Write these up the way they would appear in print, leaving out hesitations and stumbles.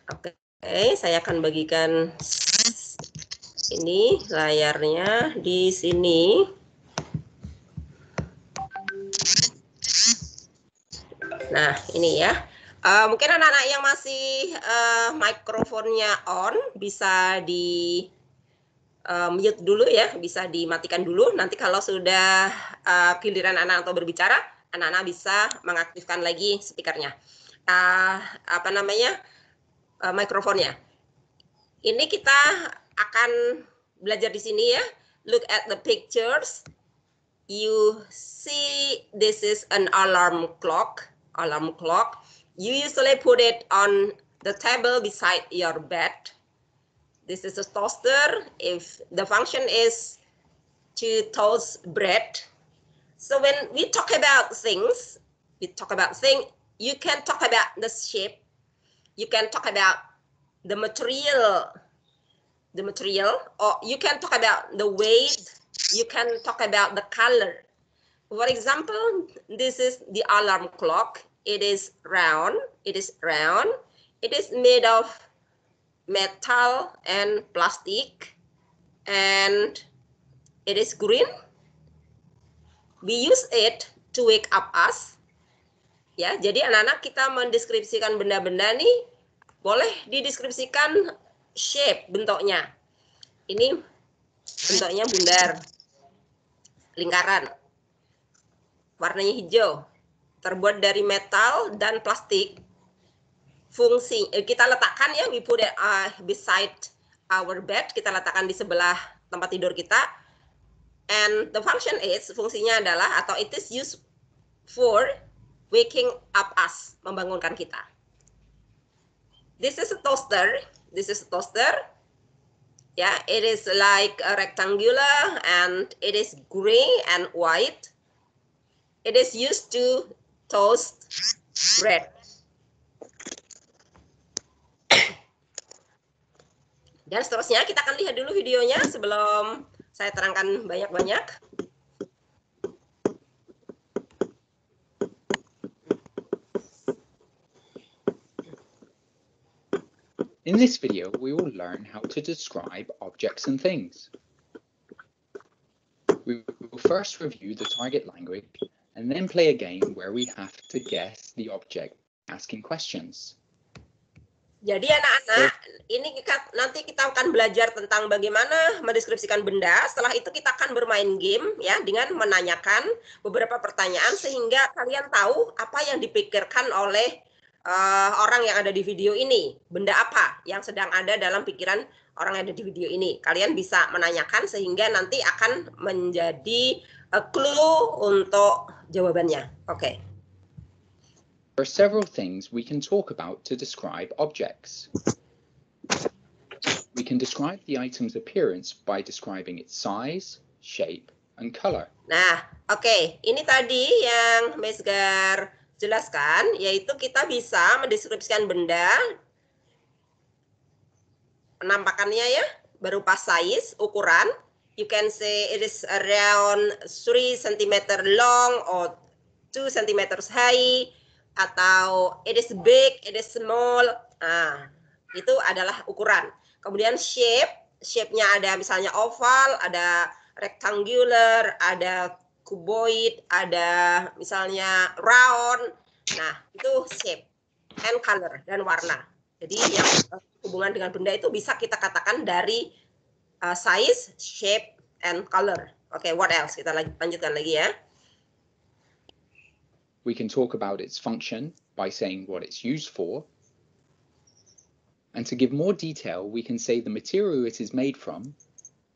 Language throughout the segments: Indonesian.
Oke, saya akan bagikan ini layarnya di sini. Nah, ini ya. Mungkin anak-anak yang masih mikrofonnya on bisa di mute dulu ya, bisa dimatikan dulu. Nanti kalau sudah giliran anak atau berbicara, anak-anak bisa mengaktifkan lagi speakernya. Apa namanya? Mikrofonnya. Ini kita akan belajar di sini ya. Look at the pictures. You see this is an alarm clock. Alarm clock. You usually put it on the table beside your bed. This is a toaster. If the function is to toast bread. So when we talk about things, you can talk about the shape. You can talk about the material, or you can talk about the weight. You can talk about the color. For example, this is the alarm clock. It is round. It is made of metal and plastic, and it is green. We use it to wake up us. Ya, jadi anak-anak kita mendeskripsikan benda-benda nih, boleh dideskripsikan shape bentuknya. Ini bentuknya bundar, lingkaran, warnanya hijau, terbuat dari metal dan plastik. Fungsi kita letakkan ya, we put it beside our bed, kita letakkan di sebelah tempat tidur kita. And the function is, fungsinya adalah, atau it is used for waking up us, membangunkan kita. This is a toaster. This is a toaster. Yeah, it is like a rectangular and it is gray and white. It is used to toast bread. Dan seterusnya kita akan lihat dulu videonya sebelum saya terangkan banyak-banyak. In this video, we will learn how to describe objects and things. We will first review the target language and then play a game where we have to guess the object asking questions. Jadi anak-anak, ini nanti kita akan belajar tentang bagaimana mendeskripsikan benda. Setelah itu kita akan bermain game ya dengan menanyakan beberapa pertanyaan sehingga kalian tahu apa yang dipikirkan oleh orang yang ada di video ini. Benda apa yang sedang ada dalam pikiran orang yang ada di video ini. Kalian bisa menanyakan sehingga nanti akan menjadi clue untuk jawabannya. Oke. There are several things we can talk about to describe objects. We can describe the item's appearance by describing its size, shape, and color. Nah, oke. Ini tadi yang Mesgar jelaskan, yaitu kita bisa mendeskripsikan benda penampakannya ya, berupa size, ukuran. You can say it is around 3 cm long or 2 cm high, atau it is big, it is small. Nah, itu adalah ukuran. Kemudian shape-nya ada misalnya oval, ada rectangular, ada cuboid, ada misalnya round. Nah, itu shape and color dan warna. Jadi yang hubungan dengan benda itu bisa kita katakan dari size, shape, and color. Oke, what else? Kita lanjutkan lagi ya. We can talk about its function by saying what it's used for. And to give more detail, we can say the material it is made from,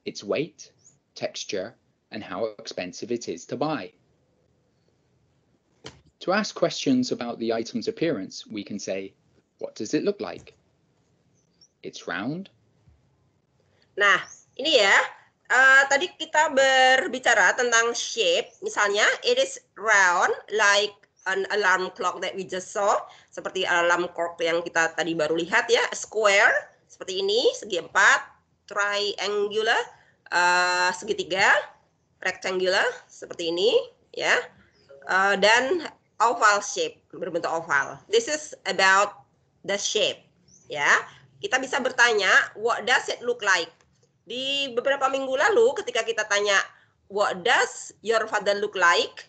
its weight, texture, and how expensive it is to buy. To ask questions about the item's appearance, we can say, what does it look like? It's round. Nah, ini ya. Tadi kita berbicara tentang shape. Misalnya, it is round like an alarm clock that we just saw. Seperti alarm clock yang kita tadi baru lihat ya. Square, seperti ini, segi 4. Triangular, segitiga. Rectangular, seperti ini. Ya. Dan oval shape, berbentuk oval. This is about the shape. Ya, kita bisa bertanya, what does it look like? Di beberapa minggu lalu ketika kita tanya, what does your father look like?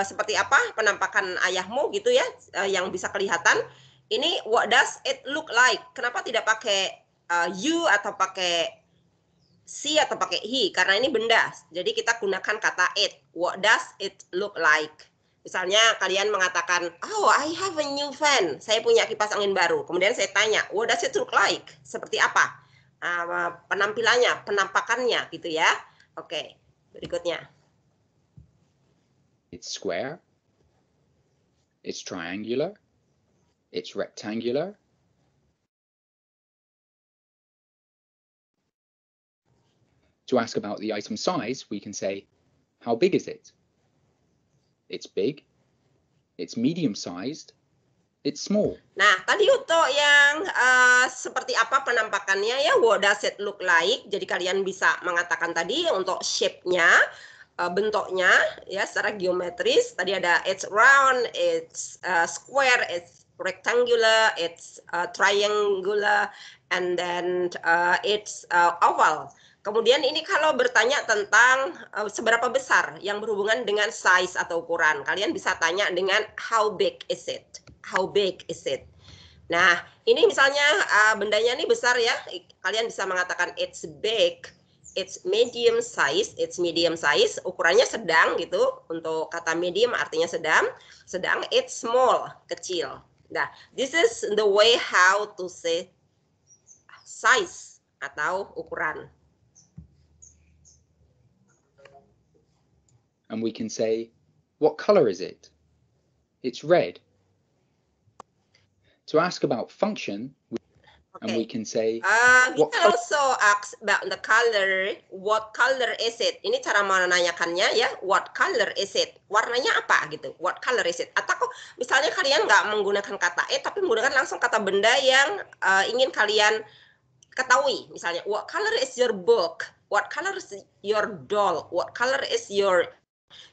Seperti apa penampakan ayahmu gitu ya, yang bisa kelihatan. Ini what does it look like? Kenapa tidak pakai you atau pakai she atau pakai he? Karena ini benda. Jadi kita gunakan kata it. What does it look like? Misalnya kalian mengatakan, oh I have a new fan, saya punya kipas angin baru. Kemudian saya tanya, what does it look like? Seperti apa? Penampilannya, penampakannya gitu ya. Oke, berikutnya. It's square. It's triangular. It's rectangular. To ask about the item size, we can say, how big is it? It's big. It's medium-sized. It's small. Nah, tadi untuk yang seperti apa penampakannya ya, what does it look like? Jadi kalian bisa mengatakan tadi untuk shape-nya, bentuknya ya secara geometris. Tadi ada it's round, it's square, it's rectangular, it's triangular, and then it's oval. Kemudian ini kalau bertanya tentang seberapa besar yang berhubungan dengan size atau ukuran, kalian bisa tanya dengan how big is it? How big is it? Nah, ini misalnya bendanya ini besar ya, kalian bisa mengatakan it's big, it's medium size, ukurannya sedang gitu. Untuk kata medium artinya sedang, it's small, kecil. Nah, this is the way how to say size atau ukuran. And we can say, what color is it? It's red. To ask about function, and we can say, we can also ask about the color. What color is it? Ini cara menanyakannya ya. What color is it? Warnanya apa gitu? What color is it? Atau misalnya kalian nggak menggunakan kata tapi menggunakan langsung kata benda yang ingin kalian ketahui. Misalnya, what color is your book? What color is your doll? What color is your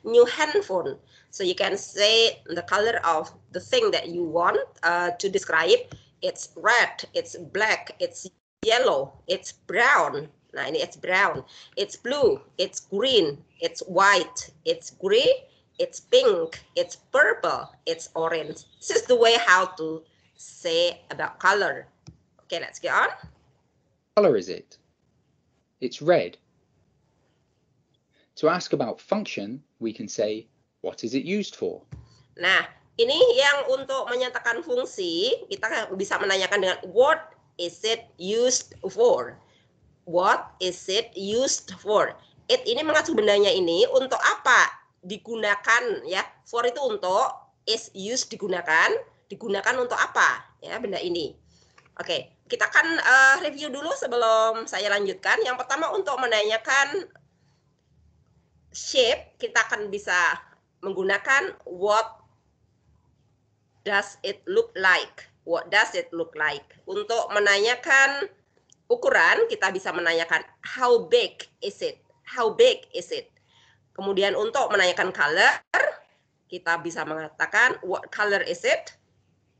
new handphone? So you can say the color of the thing that you want to describe. It's red, it's black, it's yellow, it's brown. Nah, ini it's brown. It's blue, it's green, it's white, it's gray, it's pink, it's purple, it's orange. This is the way how to say about color. Okay, let's get on. What color is it? It's red. To ask about function, we can say, what is it used for? Nah, ini yang untuk menyatakan fungsi, kita bisa menanyakan dengan what is it used for? What is it used for? It ini mengacu bendanya ini untuk apa digunakan ya. For itu untuk, is used digunakan untuk apa ya benda ini. Oke, kita akan review dulu sebelum saya lanjutkan. Yang pertama untuk menanyakan shape, kita akan bisa menggunakan what does it look like? What does it look like? Untuk menanyakan ukuran, kita bisa menanyakan how big is it? How big is it? Kemudian untuk menanyakan color, kita bisa mengatakan what color is it?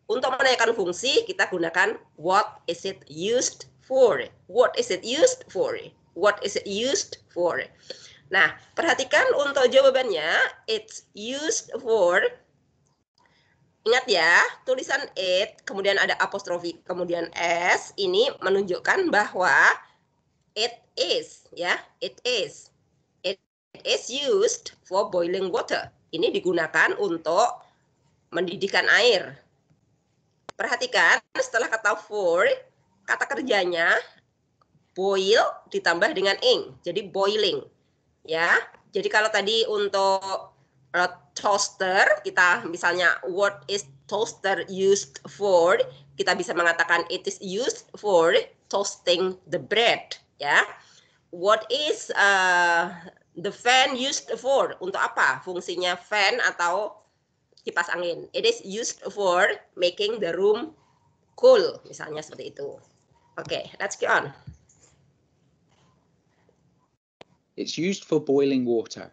Untuk menanyakan fungsi, kita gunakan what is it used for? What is it used for? What is it used for? Nah, perhatikan untuk jawabannya, it's used for. Ingat ya, tulisan it, kemudian ada apostrofi, kemudian s, ini menunjukkan bahwa it is, ya, it is. It is used for boiling water. Ini digunakan untuk mendidihkan air. Perhatikan, setelah kata for, kata kerjanya boil ditambah dengan ing, jadi boiling. Ya, jadi kalau tadi untuk toaster, kita misalnya what is toaster used for, kita bisa mengatakan it is used for toasting the bread, ya. What is the fan used for? Untuk apa fungsinya fan atau kipas angin? It is used for making the room cool, misalnya seperti itu. Oke, let's go on. It's used for boiling water.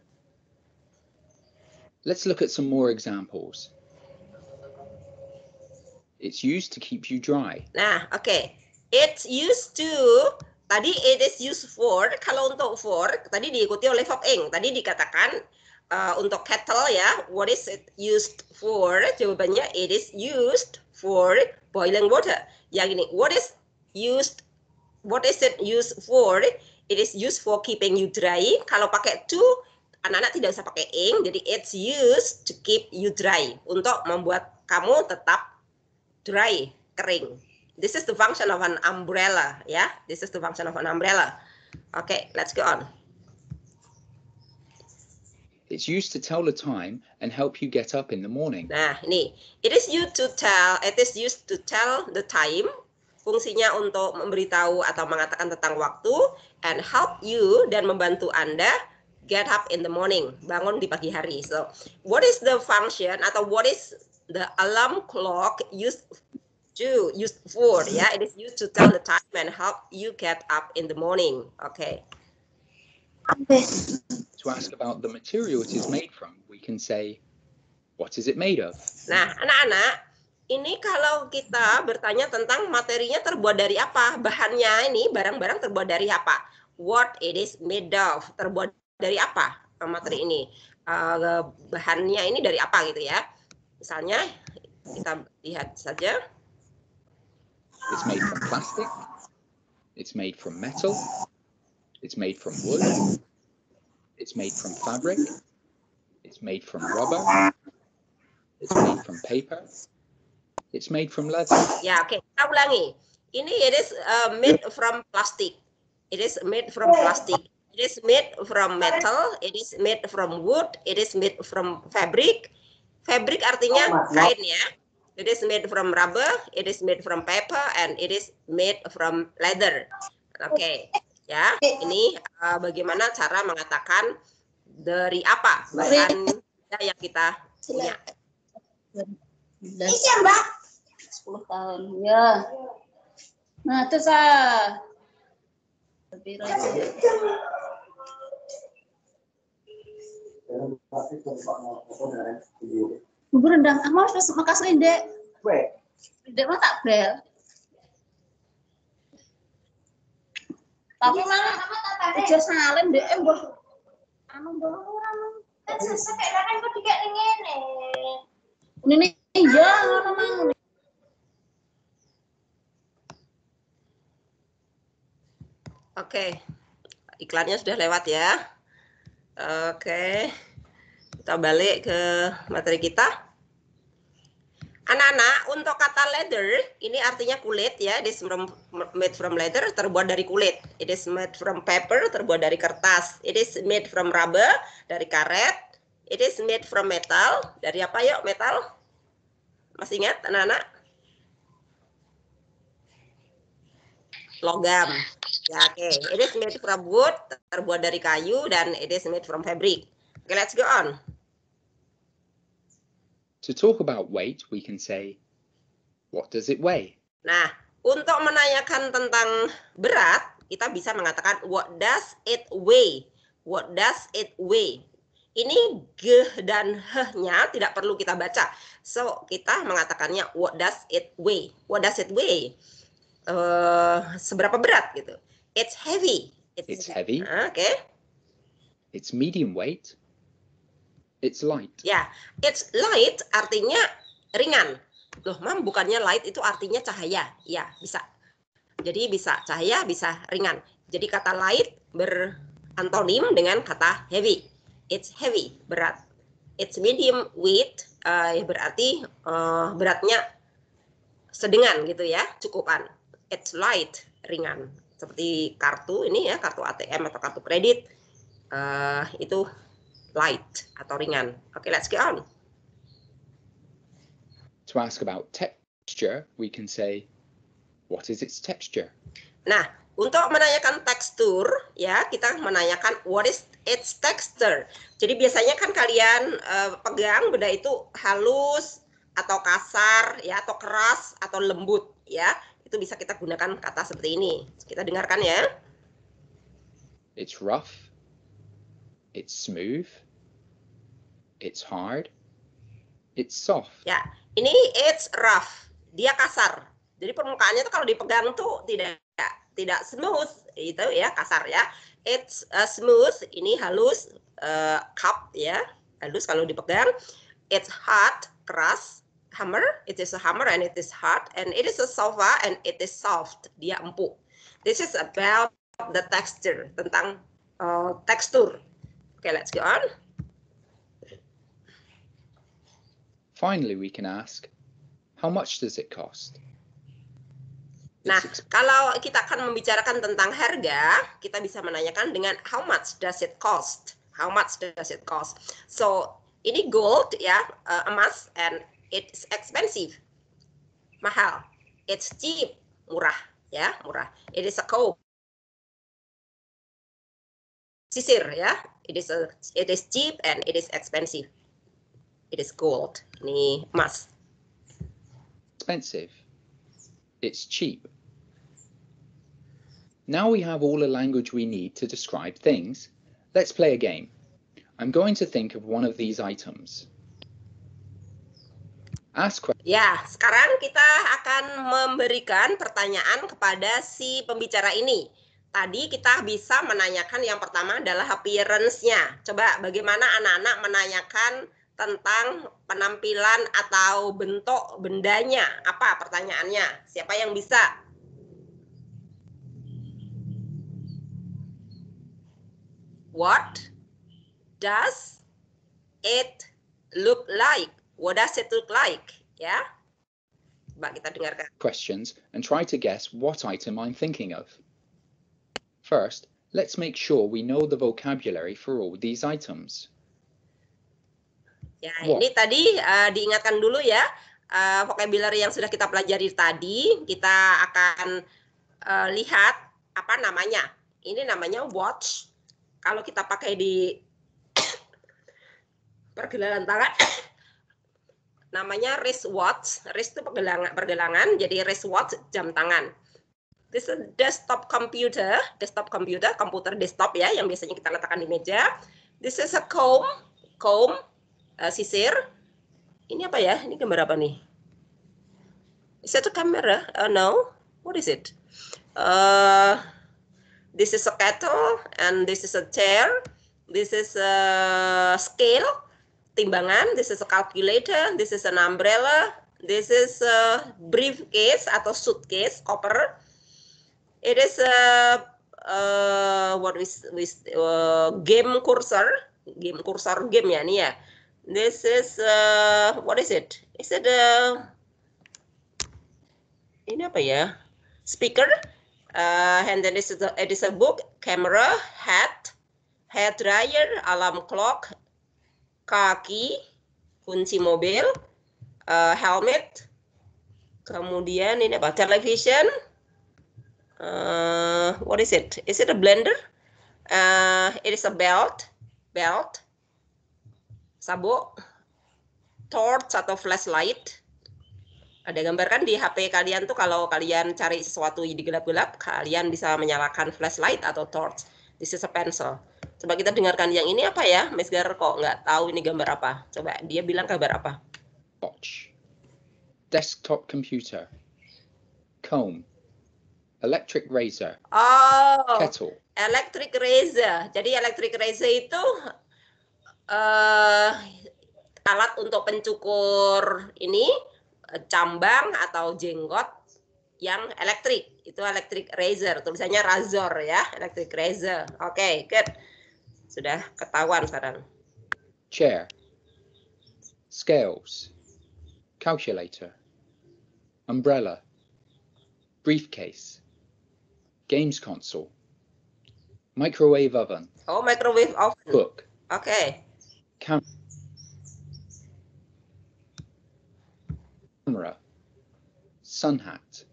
Let's look at some more examples. It's used to keep you dry. Nah, oke. It's used to, tadi it is used for, kalau untuk for, tadi diikuti oleh verb ing. Tadi dikatakan untuk kettle ya, what is it used for? Jawabannya it is used for boiling water. Yang ini, what is it used for? It is used for keeping you dry. Kalau pakai to, anak-anak tidak usah pakai ing, jadi it's used to keep you dry, untuk membuat kamu tetap dry, kering. This is the function of an umbrella, ya. This is the function of an umbrella. Okay, let's go on. It's used to tell the time and help you get up in the morning. Nah, ini it is used to tell the time. Fungsinya untuk memberitahu atau mengatakan tentang waktu, and help you, dan membantu Anda get up in the morning, bangun di pagi hari. So, what is the function atau what is the alarm clock used for? Ya, it is used to tell the time and help you get up in the morning. Okay. To ask about the material it is made from, we can say, what is it made of? Nah, anak-anak, ini kalau kita bertanya tentang materinya terbuat dari apa, bahannya ini, barang-barang terbuat dari apa, what it is made of, terbuat dari apa materi ini, bahannya ini dari apa gitu ya. Misalnya, kita lihat saja. It's made from plastic, it's made from metal, it's made from wood, it's made from fabric, it's made from rubber, it's made from paper, it's made from leather. Ya, oke. Kita ulangi. Ini it is made from plastic. It is made from plastic. It is made from metal. It is made from wood. It is made from fabric. Fabric artinya kain ya. It is made from rubber. It is made from paper, and it is made from leather. Oke, ya. Ini bagaimana cara mengatakan dari apa bahan yang kita punya. Iya, Mbak. 10 tahun. Ya. Nah, terus bubur rendang. Mau sudah makas Lindek. Lindek mah tak bel. Tapi mana aja salem Dek, mbah. Anu mbah anu. Kan sesek kan kok dikek ngene. Ini iya ngono mang. Oke, iklannya sudah lewat ya. Oke, kita balik ke materi kita. Anak-anak, untuk kata leather, ini artinya kulit ya. It is made from leather, terbuat dari kulit. It is made from paper, terbuat dari kertas. It is made from rubber, dari karet. It is made from metal, dari apa yuk metal? Masih ingat anak-anak? Logam. Ya, oke. It is made from wood, terbuat dari kayu, dan it is made from fabric. Oke, let's go on. To talk about weight, we can say, what does it weigh? Nah, untuk menanyakan tentang berat, kita bisa mengatakan what does it weigh? What does it weigh? Ini g dan h-nya tidak perlu kita baca. So, kita mengatakannya what does it weigh? What does it weigh? Seberapa berat gitu. It's heavy. It's heavy. Oke. It's medium weight. It's light. Ya, it's light artinya ringan. Loh, Mam, bukannya light itu artinya cahaya? Ya, bisa. Jadi bisa cahaya, bisa ringan. Jadi kata light berantonim dengan kata heavy. It's heavy, berat. It's medium weight, berarti beratnya sedengan gitu ya, cukupan. It's light, ringan. Seperti kartu ini ya, kartu ATM atau kartu kredit, itu light atau ringan. Oke, let's go on. To ask about texture, we can say, what is its texture? Nah, untuk menanyakan tekstur, ya kita menanyakan what is its texture. Jadi biasanya kan kalian pegang benda itu halus atau kasar, ya atau keras atau lembut, ya itu bisa kita gunakan kata seperti ini. Kita dengarkan ya. It's rough. It's smooth. It's hard. It's soft. Ya, ini it's rough. dia kasar. Jadi permukaannya tuh kalau dipegang tuh tidak smooth, itu ya, kasar ya. It's smooth, ini halus, cup ya, halus kalau dipegang. It's hard, keras. Hammer, it is a hammer and it is hard, and it is a sofa and it is soft, dia empuk. This is about the texture, tentang tekstur. Okay, let's go on. Finally, we can ask, how much does it cost? Nah, kalau kita akan membicarakan tentang harga, kita bisa menanyakan dengan how much does it cost? How much does it cost? So, ini gold ya, emas, and it's expensive, mahal. It's cheap, murah ya, murah. It is a comb, sisir ya. It is cheap and it is expensive. It is gold. Ini emas. Expensive. It's cheap. Now we have all the language we need to describe things. Let's play a game. I'm going to think of one of these items. Ya, sekarang kita akan memberikan pertanyaan kepada si pembicara ini. Tadi kita bisa menanyakan yang pertama adalah appearance-nya. Coba bagaimana anak-anak menanyakan tentang penampilan atau bentuk bendanya. Apa pertanyaannya? Siapa yang bisa? What does it look like? What does it look like? Ya, coba kita dengarkan. Questions and try to guess what item I'm thinking of. First, let's make sure we know the vocabulary for all these items. Ya, ini tadi diingatkan dulu ya, vocabulary yang sudah kita pelajari tadi. Kita akan lihat apa namanya. Ini namanya watch. Kalau kita pakai di pergelangan tangan, namanya wristwatch. Wrist itu pergelangan, jadi wristwatch jam tangan. This is desktop computer, komputer desktop ya, yang biasanya kita letakkan di meja. This is a comb, sisir. Ini apa ya? Ini gambar apa nih? Is it a camera? No. What is it? This is a kettle and this is a chair. This is a scale, timbangan. This is a calculator. This is an umbrella. This is a briefcase atau suitcase, koper. It is a game cursor game ya nih ya. This is what is it? Is it ini apa ya? Speaker. And then it is a book, camera, hat, hair dryer, alarm clock, kaki, kunci mobil, helmet, kemudian ini apa? Television. What is it? Is it a blender? It is a belt, sabuk, torch atau flashlight. Ada gambar kan di HP kalian tuh, kalau kalian cari sesuatu di gelap-gelap, kalian bisa menyalakan flashlight atau torch. This is a pencil. Coba kita dengarkan yang ini apa ya? Miss Gar kok nggak tahu ini gambar apa? Coba dia bilang gambar apa? Watch, desktop computer, comb, electric razor, kettle. Electric razor. Jadi electric razor itu alat untuk pencukur ini, cambang atau jenggot yang elektrik. Itu electric razor, tulisannya razor ya, electric razor. Oke, good. Sudah ketahuan sekarang. Chair, scales, calculator, umbrella, briefcase, games console, microwave oven. Oh, microwave oven. Book. Oke. Camera, sun hat,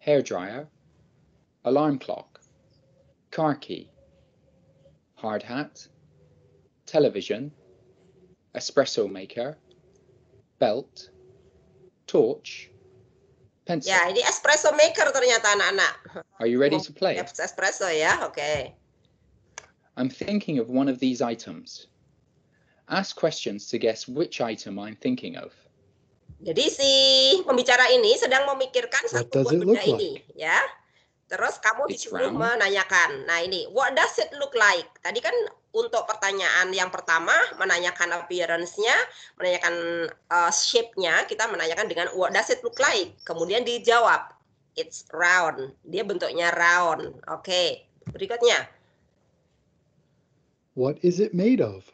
hair dryer, alarm clock, car key, hard hat, television, espresso maker, belt, torch, pencil. Ya, ini espresso maker ternyata anak-anak. Are you ready to play? Espresso ya, oke. I'm thinking of one of these items. Ask questions to guess which item I'm thinking of. Jadi si pembicara ini sedang memikirkan What satu does buah it benda look ini, ya. Terus kamu It's disuruh round. menanyakan. Nah ini, what does it look like? Tadi kan untuk pertanyaan yang pertama menanyakan appearance-nya, menanyakan shape-nya, kita menanyakan dengan what does it look like? Kemudian dijawab, it's round. Dia bentuknya round. Oke, berikutnya. What is it made of?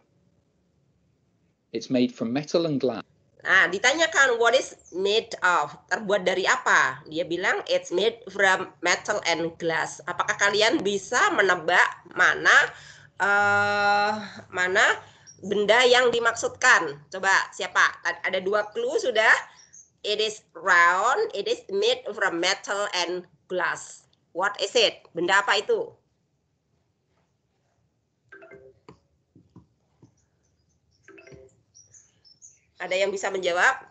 It's made from metal and glass. Nah, ditanyakan what is made of, terbuat dari apa? Dia bilang it's made from metal and glass. Apakah kalian bisa menebak mana benda yang dimaksudkan? Coba siapa? Ada 2 clue sudah. It is round, it is made from metal and glass. What is it? Benda apa itu? Ada yang bisa menjawab?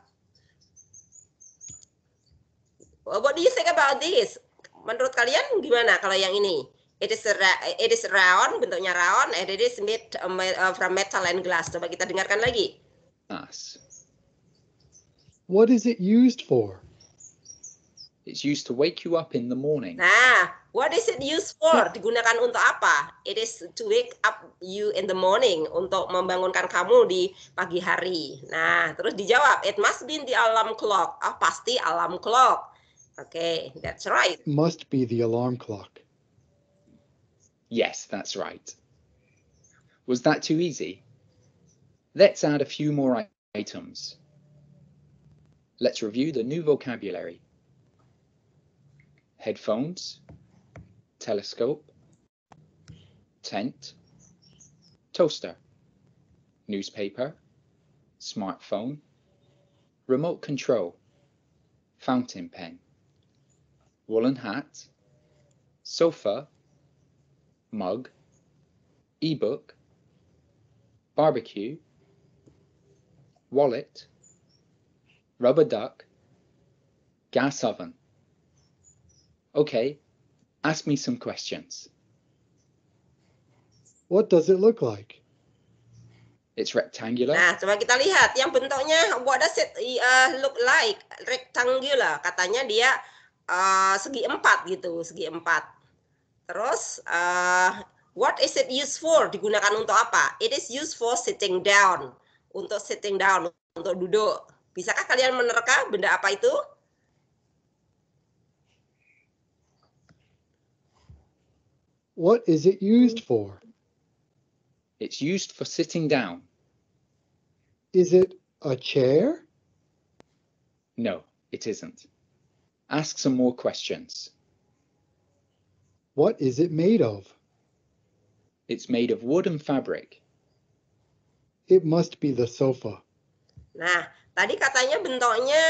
What do you think about this? Menurut kalian gimana kalau yang ini? It is round, bentuknya round, and it is made from metal and glass. Coba kita dengarkan lagi. What is it used for? It's used to wake you up in the morning. Nah, what is it used for? Digunakan untuk apa? It is to wake up you in the morning, untuk membangunkan kamu di pagi hari. Nah, terus dijawab, it must be the alarm clock. Ah, pasti alarm clock. Okay, that's right. Must be the alarm clock. Yes, that's right. Was that too easy? Let's add a few more items. Let's review the new vocabulary. Headphones, telescope, tent, toaster, newspaper, smartphone, remote control, fountain pen, woolen hat, sofa, mug, ebook, barbecue, wallet, rubber duck, gas oven. Okay, ask me some questions. What does it look like? It's rectangular. Nah, coba kita lihat yang bentuknya what does it look like? Rectangular. Katanya dia segi 4 gitu, segi 4. Terus what is it used for? Digunakan untuk apa? It is used for sitting down. Untuk sitting down, untuk duduk. Bisakah kalian menerka benda apa itu? What is it used for? It's used for sitting down. Is it a chair? No, it isn't. Ask some more questions. What is it made of? It's made of wood and fabric. It must be the sofa. Nah, tadi katanya bentuknya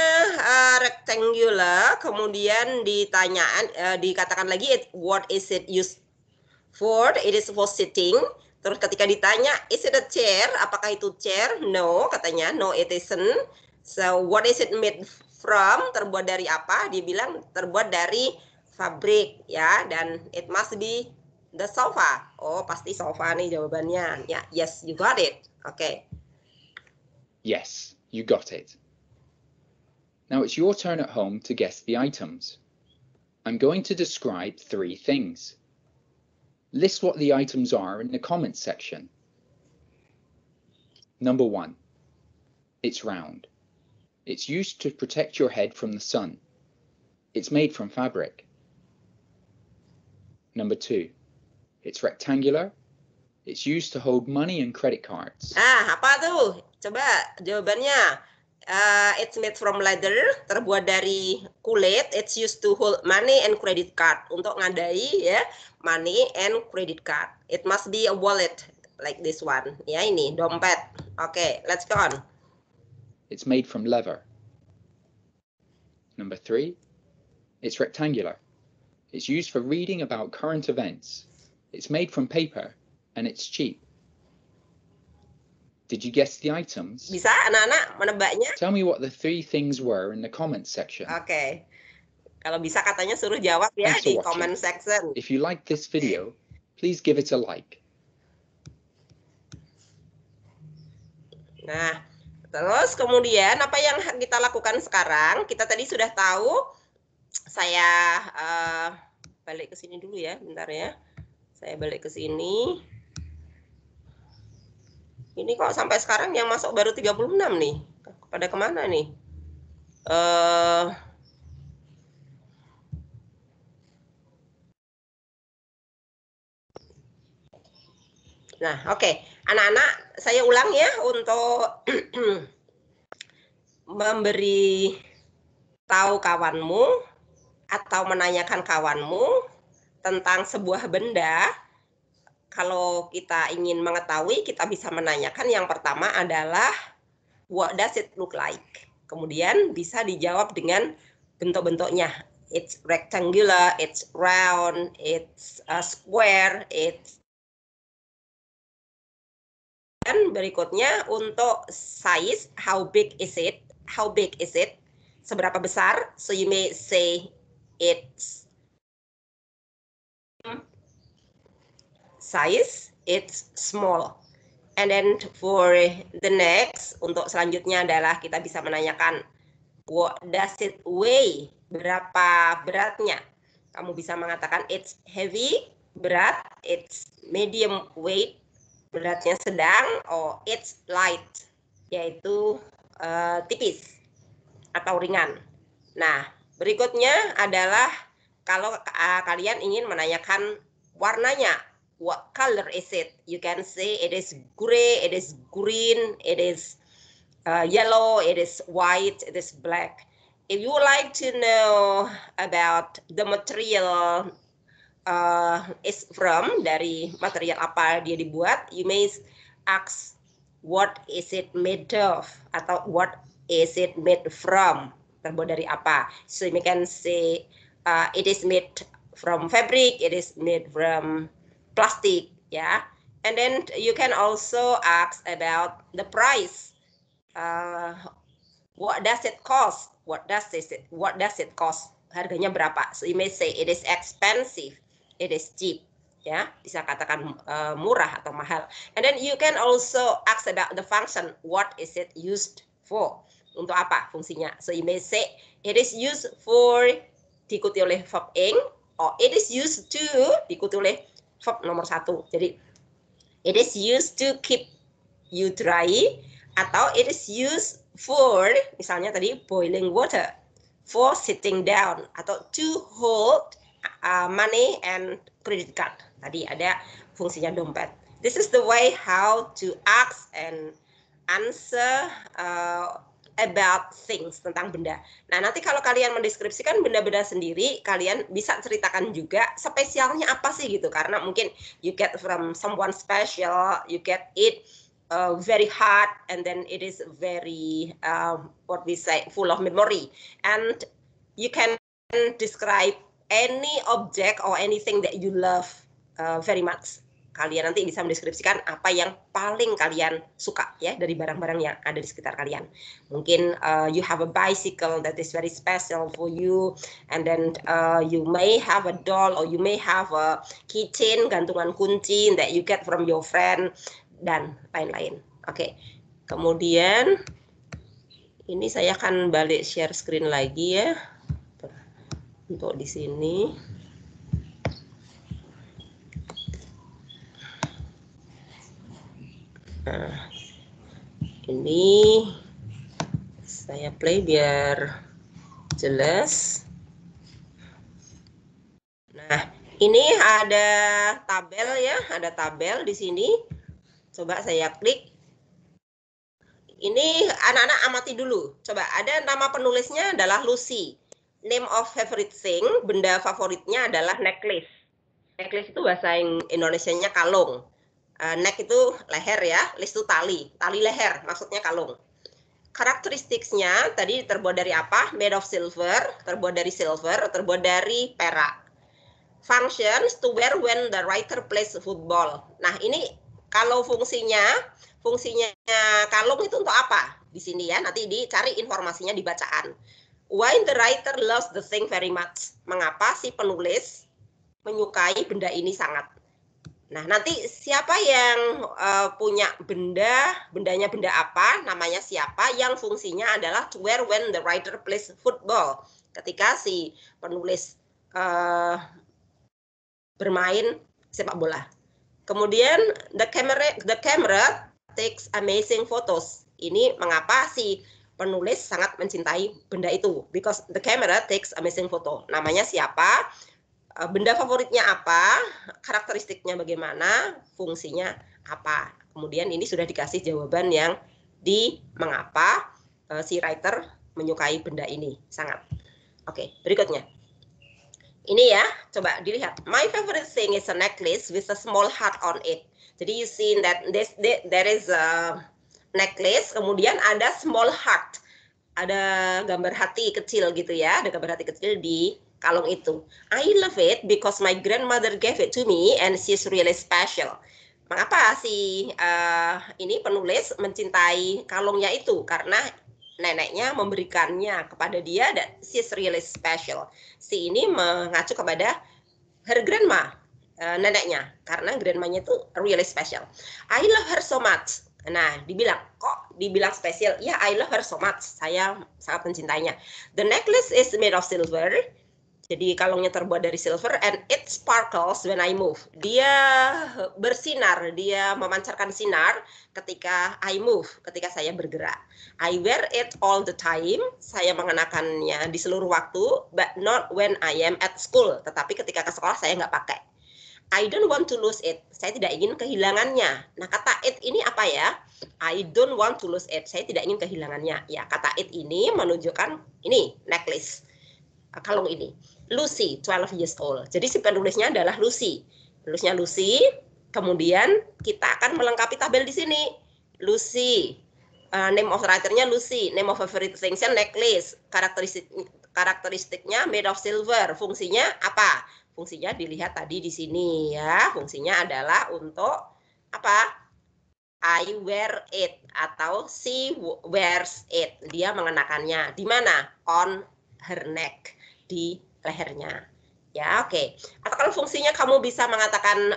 rectangular, kemudian dikatakan lagi what is it used for? It is for sitting. Terus ketika ditanya, is it a chair? Apakah itu chair? No, katanya. No, it isn't. So, what is it made from? Terbuat dari apa? Dia bilang terbuat dari fabrik, ya. Dan it must be the sofa. Oh, pasti sofa nih jawabannya. Ya, yes, you got it. Oke. Yes, you got it. Now it's your turn at home to guess the items. I'm going to describe 3 things. List what the items are in the comments section. Number 1. It's round. It's used to protect your head from the sun. It's made from fabric. Number 2. It's rectangular. It's used to hold money and credit cards. Apa tuh? Coba jawabannya. It's made from leather, terbuat dari kulit. It's used to hold money and credit card, untuk ngadai ya money and credit card. It must be a wallet like this one. Ya ini dompet. Okay, let's go on. It's made from leather. Number 3. It's rectangular. It's used for reading about current events. It's made from paper and it's cheap. Did you guess the items? Bisa anak-anak menebaknya? Tell me what the 3 things were in the comments section. Oke. Kalau bisa katanya suruh jawab ya Thanks di for watching. comment section. If you like this video, please give it a like. Nah, Terus kemudian apa yang kita lakukan sekarang? Kita tadi sudah tahu, saya balik ke sini dulu ya, bentar ya. Saya balik ke sini. Ini kok sampai sekarang yang masuk baru 36 nih. Pada kemana nih? Nah, oke. Anak-anak, saya ulang ya untuk memberi tahu kawanmu atau menanyakan kawanmu tentang sebuah benda. Kalau kita ingin mengetahui, kita bisa menanyakan yang pertama adalah what does it look like? Kemudian bisa dijawab dengan bentuk-bentuknya. It's rectangular, it's round, it's square, it's. Dan berikutnya untuk size, how big is it? How big is it? Seberapa besar? So you may say it's size, it's small. And then for the next, untuk selanjutnya adalah kita bisa menanyakan what does it weigh? Berapa beratnya? Kamu bisa mengatakan it's heavy, berat, it's medium weight, beratnya sedang, or it's light, yaitu tipis atau ringan. Nah, berikutnya adalah kalau kalian ingin menanyakan warnanya, what color is it? You can say it is gray, it is green, it is yellow, it is white, it is black. If you would like to know about the material is from, dari material apa dia dibuat, you may ask what is it made of, atau what is it made from, terbuat dari apa. So you can say it is made from fabric, it is made from plastic, ya. And then you can also ask about the price. What does it cost? What does it cost? Harganya berapa? So you may say it is expensive, it is cheap. Ya, bisa katakan murah atau mahal. And then you can also ask about the function. What is it used for? Untuk apa fungsinya? So you may say it is used for, diikuti oleh verb ing, or it is used to, diikuti oleh verb nomor 1. Jadi it is used to keep you dry, atau it is used for, misalnya tadi boiling water, for sitting down, atau to hold money and credit card. Tadi ada fungsinya dompet. This is the way how to ask and answer about things, tentang benda. Nah, nanti kalau kalian mendeskripsikan benda-benda sendiri, kalian bisa ceritakan juga spesialnya apa sih gitu. Karena mungkin you get from someone special, you get it very hard, and then it is very what we say, full of memory. And you can describe any object or anything that you love very much. Kalian nanti bisa mendeskripsikan apa yang paling kalian suka ya dari barang-barang yang ada di sekitar kalian. Mungkin you have a bicycle that is very special for you, and then you may have a doll, or you may have a keychain, gantungan kunci that you get from your friend, dan lain-lain. Oke. Kemudian ini saya akan balik share screen lagi ya. Untuk di sini. Nah, ini saya play biar jelas. Nah, ini ada tabel ya, ada tabel di sini. Coba saya klik. Ini anak-anak amati dulu. Coba, ada nama penulisnya adalah Lucy. Name of favorite thing, benda favoritnya adalah necklace. Necklace itu bahasa Indonesianya kalung. Neck itu leher ya, list itu tali leher, maksudnya kalung. Karakteristiknya tadi terbuat dari apa? Made of silver, terbuat dari silver, terbuat dari perak. Functions to wear when the writer plays football. Nah, ini kalau fungsinya kalung itu untuk apa? Di sini ya, nanti dicari informasinya di bacaan. Why the writer loves the thing very much? Mengapa si penulis menyukai benda ini sangat? Nah, nanti siapa yang punya bendanya benda apa, namanya siapa, yang fungsinya adalah to wear when the writer plays football. Ketika si penulis bermain sepak bola. Kemudian the camera takes amazing photos. Ini mengapa si penulis sangat mencintai benda itu? Because the camera takes amazing photo. Namanya siapa? Benda favoritnya apa, karakteristiknya bagaimana, fungsinya apa. Kemudian ini sudah dikasih jawaban yang di mengapa si writer menyukai benda ini sangat. Oke, berikutnya. Ini ya, coba dilihat. My favorite thing is a necklace with a small heart on it. Jadi you see that there is a necklace, kemudian ada small heart. Ada gambar hati kecil gitu ya, ada gambar hati kecil di kalung itu. I love it because my grandmother gave it to me and she's really special. Mengapa si ini penulis mencintai kalungnya itu? Karena neneknya memberikannya kepada dia dan she's really special. Si ini mengacu kepada her grandma, neneknya, karena grandmanya itu really special. I love her so much. Nah, dibilang spesial? Ya, I love her so much. Saya sangat mencintainya. The necklace is made of silver. Jadi kalungnya terbuat dari silver and it sparkles when I move. Dia bersinar, dia memancarkan sinar ketika I move, ketika saya bergerak. I wear it all the time. Saya mengenakannya di seluruh waktu, but not when I am at school. Tetapi ketika ke sekolah saya nggak pakai. I don't want to lose it. Saya tidak ingin kehilangannya. Nah, kata it ini apa ya? I don't want to lose it. Saya tidak ingin kehilangannya. Ya, kata it ini menunjukkan ini, necklace. Kalung ini. Lucy, 12 years old. Jadi si penulisnya adalah Lucy. Penulisnya Lucy. Kemudian kita akan melengkapi tabel di sini. Lucy. Name of writer-nya Lucy. Name of favorite things-nya necklace. Karakteristiknya made of silver. Fungsinya apa? Fungsinya dilihat tadi di sini ya. Fungsinya adalah untuk apa? I wear it atau she wears it. Dia mengenakannya. Di mana? On her neck. Di lehernya. Ya, oke. Atau kalau fungsinya kamu bisa mengatakan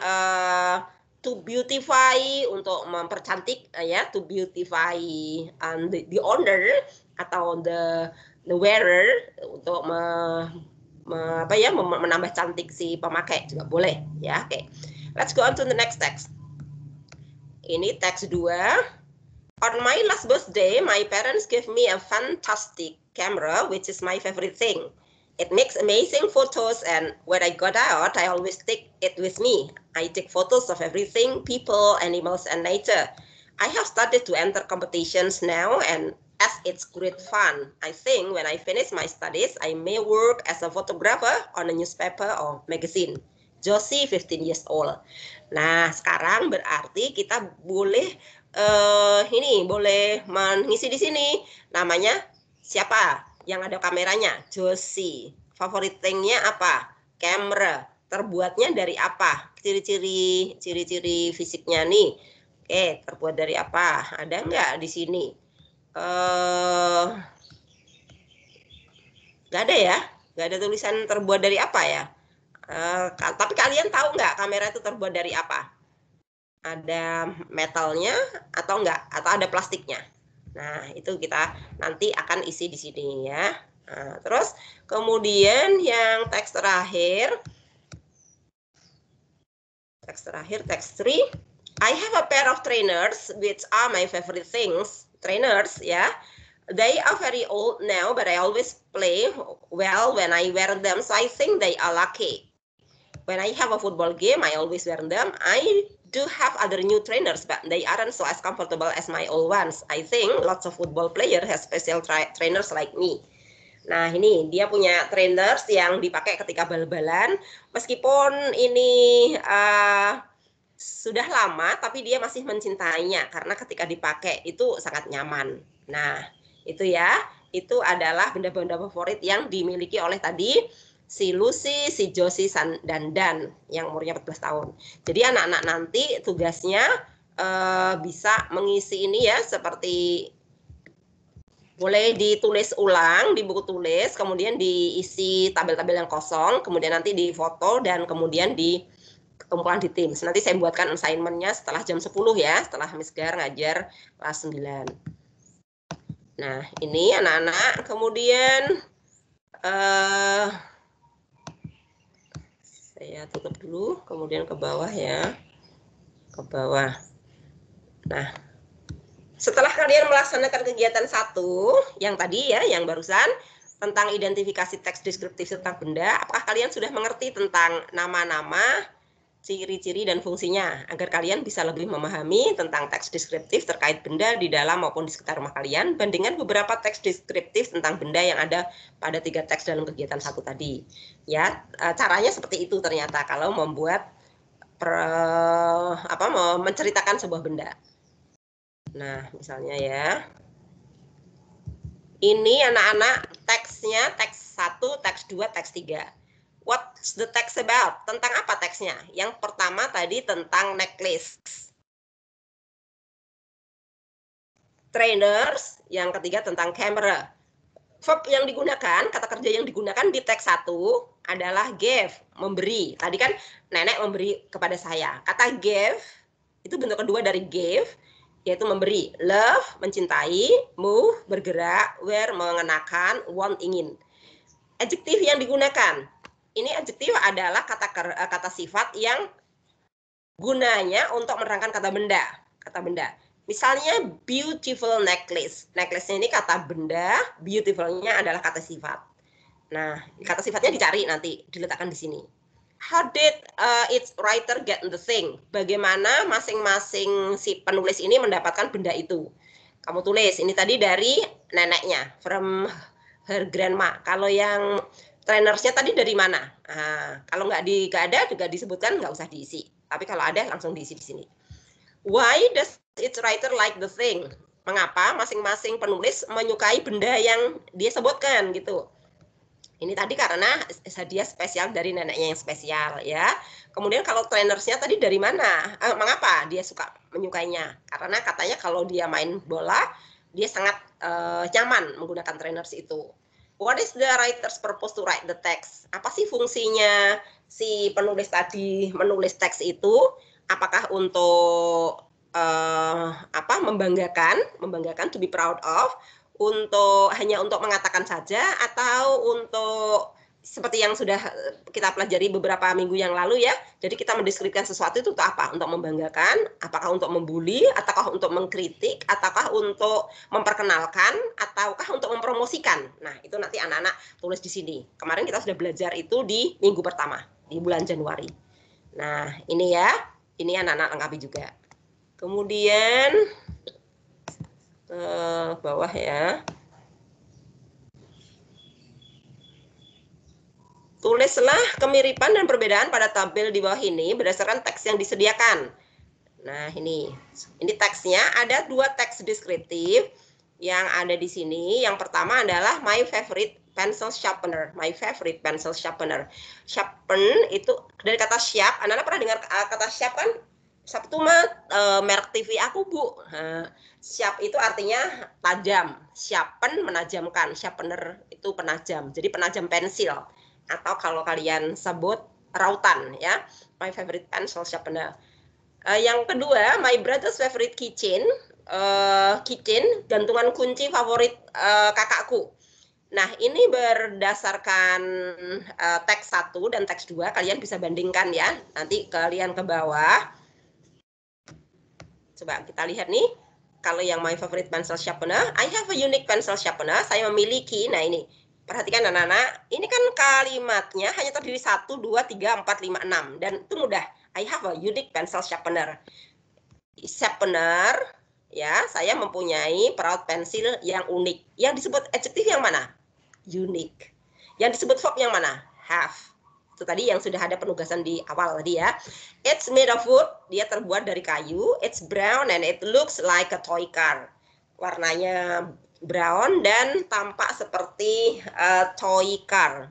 to beautify, untuk mempercantik ya, to beautify the owner atau the wearer, untuk menambah cantik si pemakai juga boleh ya. Oke. Let's go on to the next text. Ini teks 2. On my last birthday, my parents gave me a fantastic camera, which is my favorite thing. It makes amazing photos, and when I got out, I always take it with me. I take photos of everything, people, animals, and nature. I have started to enter competitions now, and as it's great fun. I think when I finish my studies, I may work as a photographer on a newspaper or magazine. Josie, 15 years old. Nah, sekarang berarti kita boleh boleh mengisi di sini. Namanya siapa? Yang ada kameranya, Josie. Favorite thing-nya apa? Camera. Terbuatnya dari apa? Ciri-ciri fisiknya nih. Oke, terbuat dari apa? Ada nggak di sini? Nggak ada ya? Nggak ada tulisan terbuat dari apa ya? Tapi kalian tahu nggak kamera itu terbuat dari apa? Ada metalnya atau enggak? Atau ada plastiknya? Nah, itu kita nanti akan isi di sini ya. Nah, terus kemudian yang teks terakhir, teks 3. I have a pair of trainers which are my favorite things. Trainers ya. They are very old now, but I always play well when I wear them, so I think they are lucky. When I have a football game, I always wear them. I do have other new trainers, but they aren't so as comfortable as my old ones. I think lots of football players have special trainers like me. Nah, ini dia punya trainers yang dipakai ketika bal-balan. Meskipun ini sudah lama, tapi dia masih mencintainya karena ketika dipakai itu sangat nyaman. Nah, itu ya. Itu adalah benda-benda favorit yang dimiliki oleh tadi si Lucy, si Josie, dan Dan yang umurnya 14 tahun. Jadi anak-anak nanti tugasnya bisa mengisi ini ya, seperti boleh ditulis ulang di buku tulis, kemudian diisi tabel-tabel yang kosong, kemudian nanti difoto dan kemudian ketumpuan di Teams. Nanti saya buatkan assignment-nya setelah jam 10 ya, setelah Miss Gar ngajar kelas 9. Nah, ini anak-anak. Kemudian saya tutup dulu, kemudian ke bawah ya. Ke bawah. Nah, setelah kalian melaksanakan kegiatan 1, yang tadi ya, yang barusan, tentang identifikasi teks deskriptif tentang benda, apakah kalian sudah mengerti tentang nama-nama, ciri-ciri dan fungsinya, agar kalian bisa lebih memahami tentang teks deskriptif terkait benda di dalam maupun di sekitar rumah kalian, bandingkan beberapa teks deskriptif tentang benda yang ada pada 3 teks dalam kegiatan 1 tadi. Ya, caranya seperti itu ternyata kalau membuat menceritakan sebuah benda. Nah, misalnya ya. Ini anak-anak teksnya, teks 1, teks 2, teks 3. What's the text about? Tentang apa teksnya? Yang pertama tadi tentang necklace. Trainers, yang ketiga tentang camera. Verb yang digunakan, kata kerja yang digunakan di teks 1 adalah give, memberi. Tadi kan nenek memberi kepada saya. Kata give, itu bentuk kedua dari give, yaitu memberi. Love, mencintai. Move, bergerak. Wear, mengenakan. Want, ingin. Adjektif yang digunakan. Ini adjektif adalah kata sifat yang gunanya untuk menerangkan kata benda. Kata benda. Misalnya beautiful necklace. Necklace-nya ini kata benda, beautiful-nya adalah kata sifat. Nah, kata sifatnya dicari nanti, diletakkan di sini. How did its writer get the thing? Bagaimana masing-masing si penulis ini mendapatkan benda itu? Kamu tulis, ini tadi dari neneknya, from her grandma. Kalau yang trainersnya tadi dari mana? Nah, kalau nggak ada juga disebutkan, nggak usah diisi. Tapi kalau ada langsung diisi di sini. Why does its writer like the thing? Mengapa masing-masing penulis menyukai benda yang dia sebutkan gitu? Ini tadi karena hadiah spesial dari neneknya yang spesial ya. Kemudian kalau trainersnya tadi dari mana? Mengapa dia suka menyukainya? Karena katanya kalau dia main bola, dia sangat nyaman menggunakan trainers itu. What is the writer's purpose to write the text? Apa sih fungsinya si penulis tadi menulis teks itu? Apakah untuk membanggakan, to be proud of, hanya untuk mengatakan saja, atau untuk seperti yang sudah kita pelajari beberapa minggu yang lalu ya. Jadi kita mendeskripsikan sesuatu itu untuk apa? Untuk membanggakan, apakah untuk membuli, ataukah untuk mengkritik, ataukah untuk memperkenalkan, ataukah untuk mempromosikan. Nah, itu nanti anak-anak tulis di sini. Kemarin kita sudah belajar itu di minggu pertama, di bulan Januari. Nah, ini ya. Ini anak-anak lengkapi juga. Kemudian bawah ya. Tulislah kemiripan dan perbedaan pada tabel di bawah ini berdasarkan teks yang disediakan. Nah, ini teksnya ada 2 teks deskriptif yang ada di sini. Yang pertama adalah my favorite pencil sharpener. My favorite pencil sharpener. Sharpen itu dari kata sharp. Anak-anak pernah dengar kata sharp kan? Sharp itu merek TV aku, Bu. Nah, sharp itu artinya tajam. Sharpen menajamkan. Sharpener itu penajam. Jadi penajam pensil. Atau kalau kalian sebut rautan ya. My favorite pencil sharpener. Yang kedua, my brother's favorite kitchen. Gantungan kunci favorit kakakku. Nah, ini berdasarkan teks 1 dan teks 2. Kalian bisa bandingkan ya. Nanti kalian ke bawah. Coba kita lihat nih. Kalau yang my favorite pencil sharpener, I have a unique pencil sharpener. Saya memiliki, nah ini. Perhatikan anak-anak, ini kan kalimatnya hanya terdiri 1, 2, 3, 4, 5, 6. Dan itu mudah. I have a unique pencil sharpener. Sharpener, ya, saya mempunyai perawat pensil yang unik. Yang disebut adjektif yang mana? Unique. Yang disebut verb yang mana? Have. Itu tadi yang sudah ada penugasan di awal tadi ya. It's made of wood, dia terbuat dari kayu. It's brown and it looks like a toy car. Warnanya brown dan tampak seperti toy car,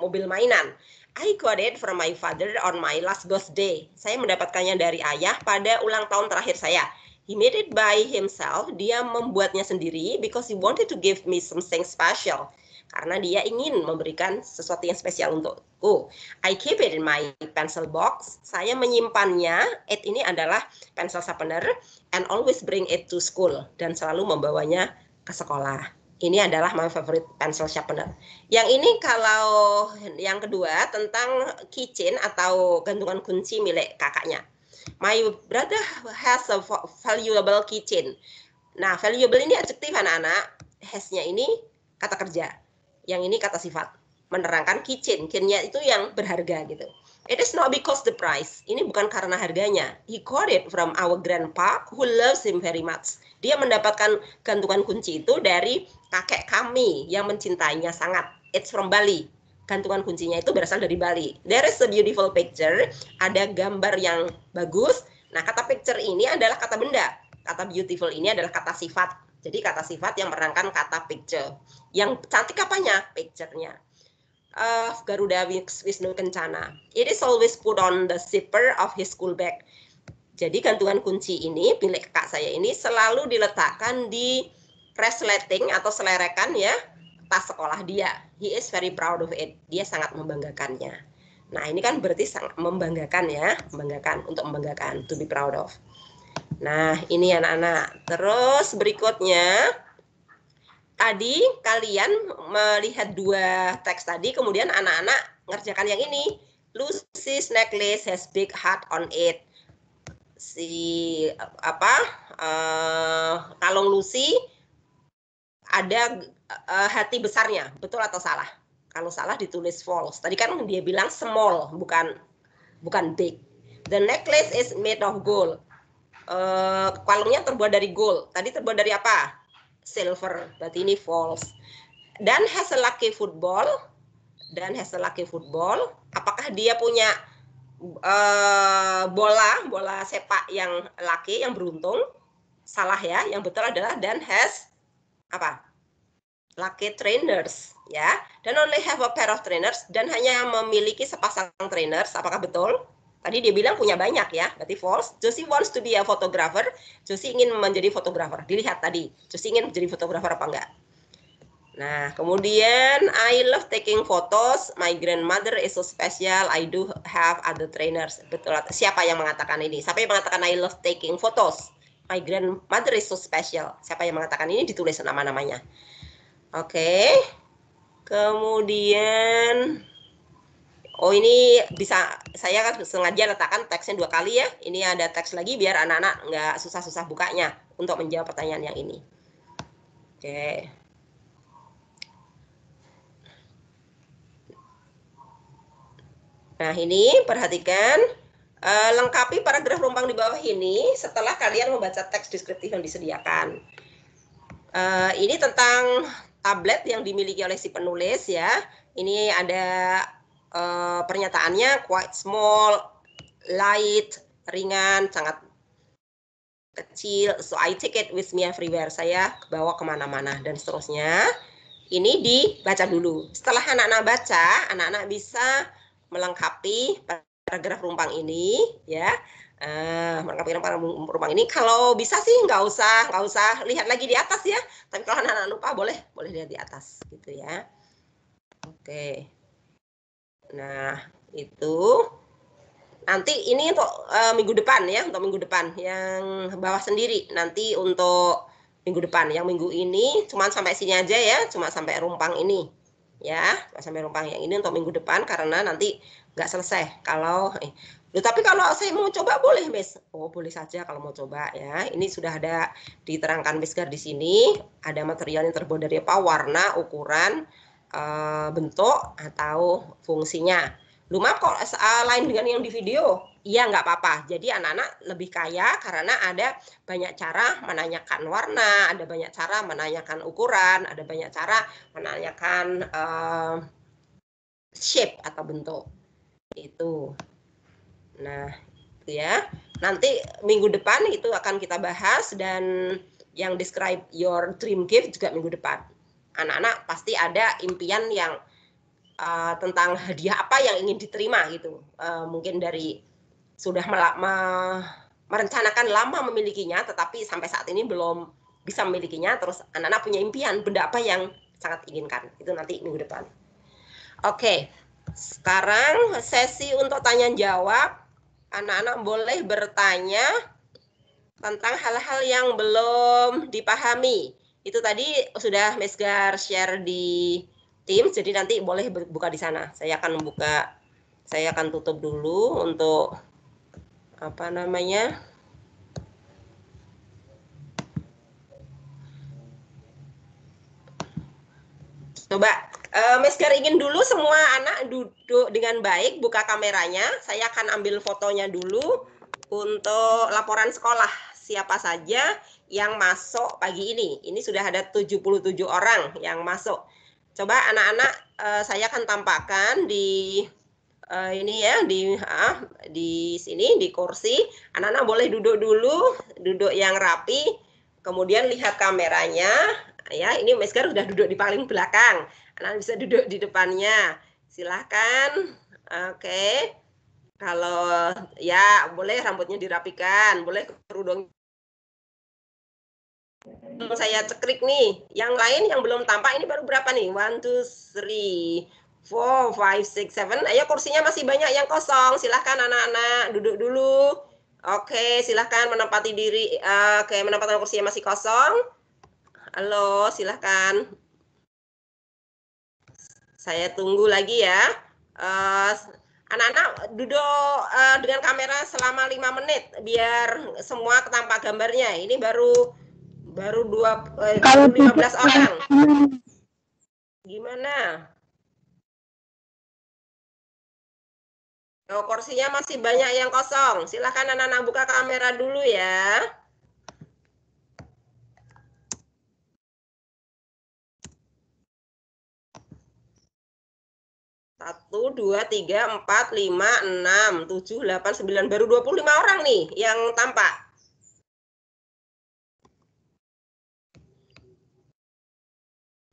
mobil mainan. I got it from my father on my last birthday. Saya mendapatkannya dari ayah pada ulang tahun terakhir saya. He made it by himself. Dia membuatnya sendiri because he wanted to give me something special. karena dia ingin memberikan sesuatu yang spesial untukku. I keep it in my pencil box. Saya menyimpannya. It ini adalah pencil sharpener and always bring it to school, dan selalu membawanya ke sekolah. Ini adalah my favorite pencil sharpener. Yang ini kalau yang kedua tentang keychain atau gantungan kunci milik kakaknya. My brother has a valuable keychain. Nah, valuable ini adjektif anak-anak. Has-nya ini kata kerja. Yang ini kata sifat. Menerangkan keychain. Keychain-nya itu yang berharga gitu. It is not because the price. Ini bukan karena harganya. He got it from our grandpa who loves him very much. Dia mendapatkan gantungan kunci itu dari kakek kami yang mencintainya sangat. It's from Bali. Gantungan kuncinya itu berasal dari Bali. There is a beautiful picture. Ada gambar yang bagus. Nah, kata picture ini adalah kata benda. Kata beautiful ini adalah kata sifat. Jadi kata sifat yang menerangkan kata picture. Yang cantik apanya? Picture-nya. Garuda Wisnu Kencana. It is always put on the zipper of his school bag. Jadi gantungan kunci ini milik kakak saya ini selalu diletakkan di resleting atau selerekan ya tas sekolah dia. He is very proud of it. Dia sangat membanggakannya. Nah, ini kan berarti sangat membanggakan ya, membanggakan, untuk membanggakan, to be proud of. Nah, ini anak-anak. Terus berikutnya tadi kalian melihat dua teks tadi, kemudian anak-anak ngerjakan yang ini. Lucy's necklace has big heart on it. Kalung Lucy ada hati besarnya, betul atau salah? Kalau salah ditulis false. Tadi kan dia bilang small, bukan big. The necklace is made of gold. Kalungnya terbuat dari gold. Tadi terbuat dari apa? Silver. Berarti ini false. Dan has a lucky football. Apakah dia punya bola sepak yang laki, yang beruntung? Salah ya. Yang betul adalah dan has apa? Lucky trainers ya. Dan only have a pair of trainers, dan hanya memiliki sepasang trainers. Apakah betul? Tadi dia bilang punya banyak ya. Berarti false. Josie wants to be a photographer. Josie ingin menjadi fotografer. Dilihat tadi. Josie ingin menjadi fotografer apa enggak? Nah, kemudian I love taking photos. My grandmother is so special. I do have other trainers. Betul. Siapa yang mengatakan ini? Siapa yang mengatakan I love taking photos? My grandmother is so special. Siapa yang mengatakan ini? Ditulis nama-namanya. Oke. Kemudian ini bisa saya kan sengaja letakkan teksnya 2 kali ya. Ini ada teks lagi biar anak-anak nggak susah-susah bukanya untuk menjawab pertanyaan yang ini. Oke. Nah, ini perhatikan, lengkapi paragraf rumpang di bawah ini setelah kalian membaca teks deskriptif yang disediakan. Ini tentang tablet yang dimiliki oleh si penulis ya. Ini ada pernyataannya quite small, light, ringan, sangat kecil. So I take it with me everywhere. Saya bawa kemana-mana dan seterusnya. Ini dibaca dulu. Setelah anak-anak baca, anak-anak bisa melengkapi paragraf rumpang ini ya. Melengkapi rumpang ini. Kalau bisa sih nggak usah lihat lagi di atas ya. Tapi kalau anak-anak lupa boleh lihat di atas gitu ya. Oke. Nah, itu nanti ini untuk minggu depan ya, untuk minggu depan yang bawah sendiri. Nanti untuk minggu depan, yang minggu ini cuma sampai sini aja ya, cuma sampai rumpang ini ya, sampai rumpang yang ini untuk minggu depan karena nanti nggak selesai. Tapi kalau saya mau coba boleh, Miss. Oh, boleh saja kalau mau coba ya. Ini sudah ada diterangkan Miss Gar di sini. Ada material yang terbuat dari apa? Warna, ukuran, bentuk atau fungsinya. Maaf kok lain dengan yang di video. Iya, nggak apa-apa. Jadi anak-anak lebih kaya karena ada banyak cara menanyakan warna, ada banyak cara menanyakan ukuran, ada banyak cara menanyakan shape atau bentuk. Itu. Nah, itu ya. Nanti minggu depan itu akan kita bahas, dan yang describe your dream gift juga minggu depan. Anak-anak pasti ada impian yang tentang hadiah apa yang ingin diterima gitu. Mungkin dari sudah merencanakan lama memilikinya, tetapi sampai saat ini belum bisa memilikinya. Terus anak-anak punya impian benda apa yang sangat inginkan. Itu nanti minggu depan. Oke, sekarang sesi untuk tanya jawab. Anak-anak boleh bertanya tentang hal-hal yang belum dipahami. Itu tadi sudah Mesgar share di Teams, jadi nanti boleh buka di sana. Saya akan tutup dulu untuk apa namanya? Coba Mesgar ingin dulu semua anak duduk dengan baik, buka kameranya. Saya akan ambil fotonya dulu untuk laporan sekolah. Siapa saja yang masuk pagi ini. Ini sudah ada 77 orang yang masuk. Coba anak-anak saya akan tampakkan di ini ya di sini di kursi. Anak-anak boleh duduk dulu, duduk yang rapi. Kemudian lihat kameranya. Ya, ini Mesgar sudah duduk di paling belakang. Anak bisa duduk di depannya. Silahkan. Oke. Kalau ya boleh rambutnya dirapikan, boleh kerudung. Saya cekrik nih. Yang lain yang belum tampak ini baru berapa nih? 1, 2, 3, 4, 5, 6, 7. Ayo kursinya masih banyak yang kosong. Silahkan anak-anak duduk dulu. Oke, silahkan menempati diri. Oke, menempatkan kursinya masih kosong. Halo, silahkan. Saya tunggu lagi ya. Anak-anak duduk dengan kamera selama 5 menit biar semua ketampak gambarnya. Ini baru 15 orang. Gimana? Oh, kursinya masih banyak yang kosong. Silahkan anak-anak buka kamera dulu ya. 1, 2, 3, 4, 5, 6, 7, 8, 9. Baru 25 orang nih yang tampak.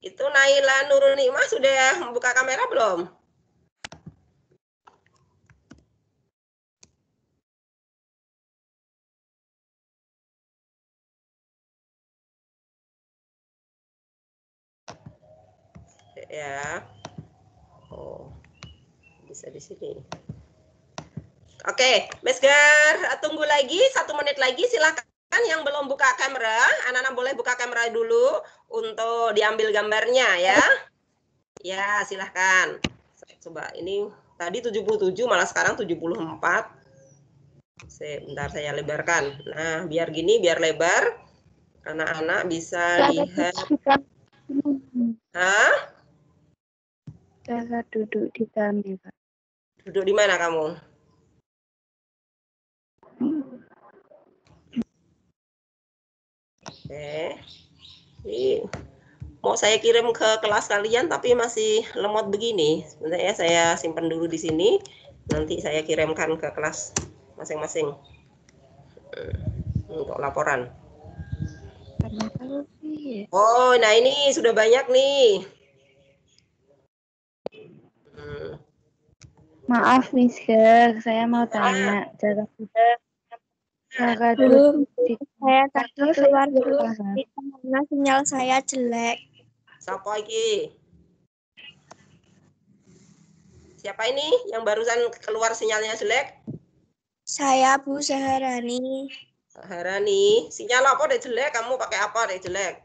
Itu Naila Nurul Nikmah sudah buka kamera belum? Ya. Oh. Bisa di sini. Oke, Mesgar, tunggu lagi 1 menit lagi. Silakan yang belum buka kamera, anak-anak boleh buka kamera dulu untuk diambil gambarnya ya. Ya, silahkan. Coba ini tadi 77 malah sekarang 74. Sebentar saya lebarkan. Nah, biar gini, biar lebar. Anak-anak bisa lihat. Hah? Saya duduk di kamera. Duduk di mana kamu? Oke. Ini mau saya kirim ke kelas kalian tapi masih lemot begini. Sebentar ya, saya simpan dulu di sini. Nanti saya kirimkan ke kelas masing-masing untuk laporan. Oh, nah ini sudah banyak nih. Maaf, Mister, saya mau tanya. Cara dulu saya tadi keluar dulu karena sinyal saya jelek. Siapa lagi? Siapa ini yang barusan keluar sinyalnya jelek? Saya Bu Saharani. Saharani, sinyal apa deh jelek? Kamu pakai apa deh jelek?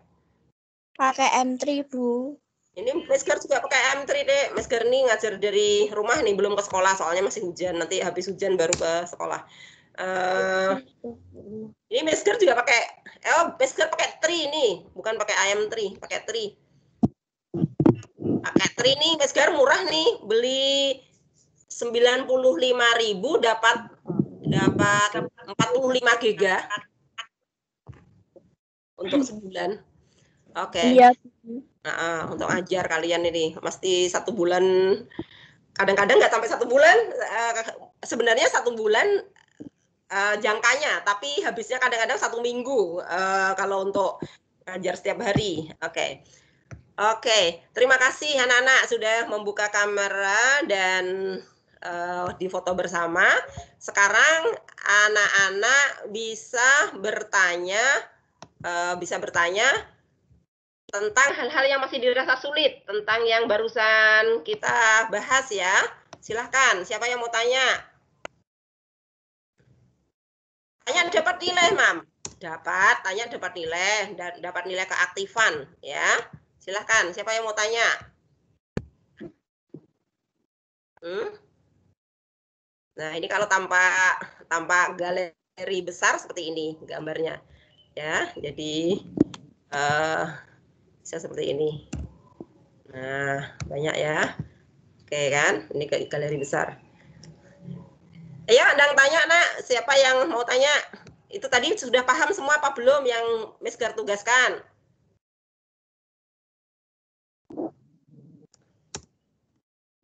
Pakai M3, Bu. Ini Mesgar juga pakai M3 deh. Mesgar nih ngajar dari rumah nih, belum ke sekolah soalnya masih hujan. Nanti habis hujan baru ke sekolah. Ini Mesgar juga pakai, Mesgar pakai tri ini, bukan pakai IM3, pakai tri. Pakai tri nih, Mesgar murah nih, beli 95.000 dapat 45 giga untuk sebulan. Oke. Iya. Untuk ajar kalian ini, mesti 1 bulan. Kadang-kadang nggak sampai 1 bulan. Sebenarnya 1 bulan jangkanya, tapi habisnya kadang-kadang 1 minggu kalau untuk ngajar setiap hari. Oke, terima kasih anak-anak sudah membuka kamera dan difoto bersama. Sekarang anak-anak bisa bertanya tentang hal-hal yang masih dirasa sulit, tentang yang barusan kita bahas ya. Silahkan, siapa yang mau tanya? Tanya dapat nilai, Mam. Dapat, tanya dapat nilai, dan dapat nilai keaktifan ya. Silahkan, siapa yang mau tanya? Nah, ini kalau tanpa galeri besar seperti ini gambarnya. Ya, jadi bisa seperti ini. Nah, banyak ya. Oke kan? Ini ke galeri besar. Ayo, Anda tanya, Nak. Siapa yang mau tanya? Itu tadi sudah paham semua apa belum yang Miss Gar tugaskan?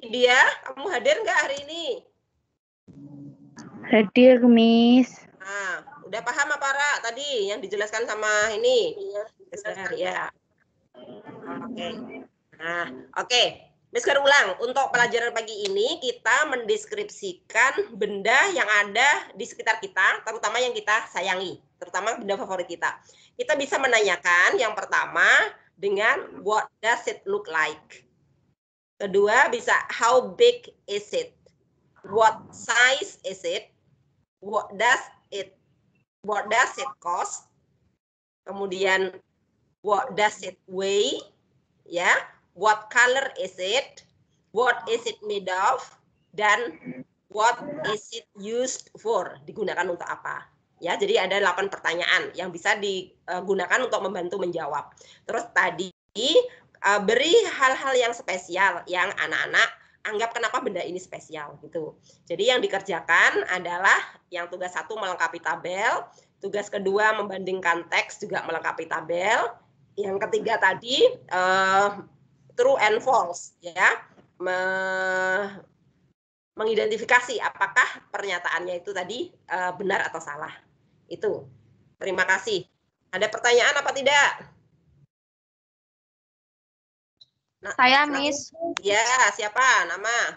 Dia, kamu hadir nggak hari ini? Hadir, Miss. Nah, udah paham apa, Ra, tadi yang dijelaskan sama ini? Iya. Ya. Oke. Nah, oke. Miss Gar ulang. Untuk pelajaran pagi ini kita mendeskripsikan benda yang ada di sekitar kita, terutama yang kita sayangi, terutama benda favorit kita. Kita bisa menanyakan yang pertama dengan what does it look like? Kedua bisa how big is it? What size is it? What does it cost? Kemudian what does it weigh? Ya, what color is it? What is it made of? Dan what is it used for? Digunakan untuk apa? Ya, jadi ada 8 pertanyaan yang bisa digunakan untuk membantu menjawab. Terus tadi beri hal-hal yang spesial yang anak-anak anggap kenapa benda ini spesial gitu. Jadi yang dikerjakan adalah yang tugas 1 melengkapi tabel, tugas kedua membandingkan teks juga melengkapi tabel, yang ketiga tadi true and false ya, mengidentifikasi apakah pernyataannya itu tadi benar atau salah. Itu. Terima kasih. Ada pertanyaan apa tidak? Nah, Saya, Miss. Ya, siapa? Nama?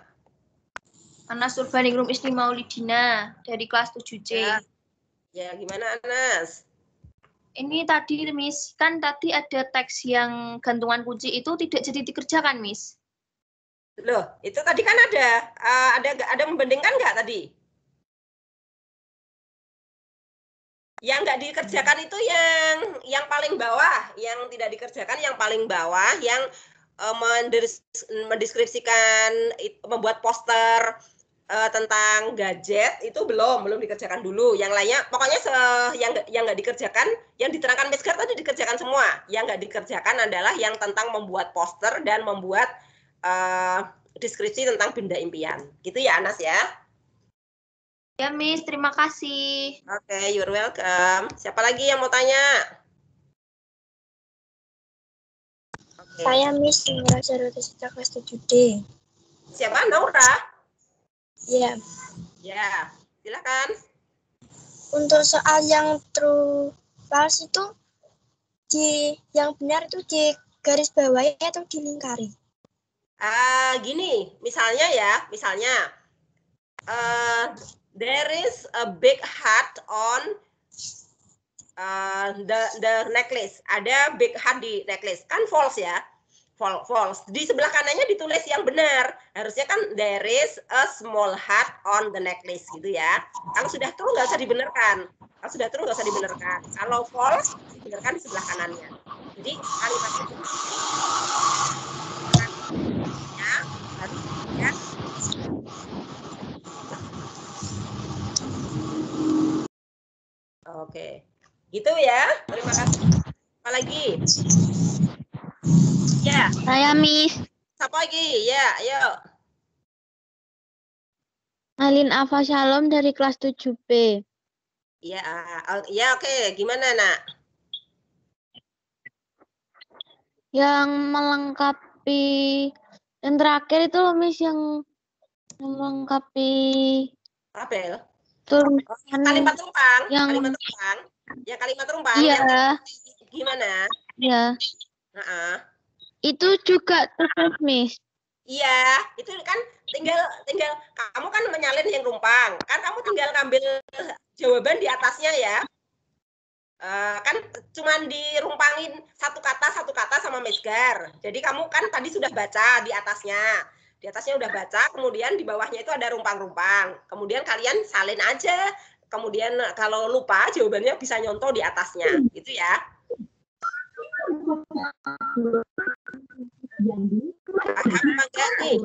Anas Urbaningrum Isti Maulidina dari kelas 7C. Ya, gimana Anas? Ini tadi, Miss, kan tadi ada teks yang gantungan kunci itu tidak jadi dikerjakan, Miss. Loh, itu tadi kan ada membandingkan nggak tadi? Yang nggak dikerjakan itu yang paling bawah, yang tidak dikerjakan yang paling bawah, yang mendeskripsikan, membuat poster tentang gadget itu belum dikerjakan dulu. Yang lainnya, pokoknya yang nggak dikerjakan, yang diterangkan Miss Gar tadi dikerjakan semua. Yang nggak dikerjakan adalah yang tentang membuat poster dan membuat deskripsi tentang benda impian. Gitu ya, Anas ya? Ya, Miss. Terima kasih. Oke, you're welcome. Siapa lagi yang mau tanya? Saya Miss Naura Sarwatisita kelas 7D. Siapa? Naura? Ya. Ya, silakan. Untuk soal yang true false itu yang benar itu di garis bawahi atau dilingkari? Gini, misalnya there is a big heart on the necklace. Ada big heart di necklace. Kan false ya? False. Di sebelah kanannya ditulis yang benar. Harusnya kan there is a small heart on the necklace gitu ya. Kalau sudah true nggak usah dibenarkan. Kalau false dibenarkan di sebelah kanannya. Jadi kalimatnya ya. Oke. Gitu ya. Terima kasih. Apa lagi? Ya. Saya Miss Siapa lagi? Ya, ayo. Alin Afa Shalom dari kelas 7B. Ya, oke. Gimana, Nak? Yang melengkapi yang terakhir itu loh Miss, yang melengkapi Tabel. tulisan Kalimat rumpang. yang Ya, kalimat rumpang. Iya. Yang gimana? Ya. Itu juga terus Miss. Iya, itu kan tinggal kamu kan menyalin yang rumpang. Kan kamu tinggal ngambil jawaban di atasnya ya. kan cuman dirumpangin satu kata sama mesgar. Jadi kamu kan tadi sudah baca di atasnya. Di atasnya udah baca, kemudian di bawahnya itu ada rumpang-rumpang. Kemudian kalian salin aja. Kemudian kalau lupa jawabannya bisa nyontoh di atasnya, gitu ya. Paham enggak nih?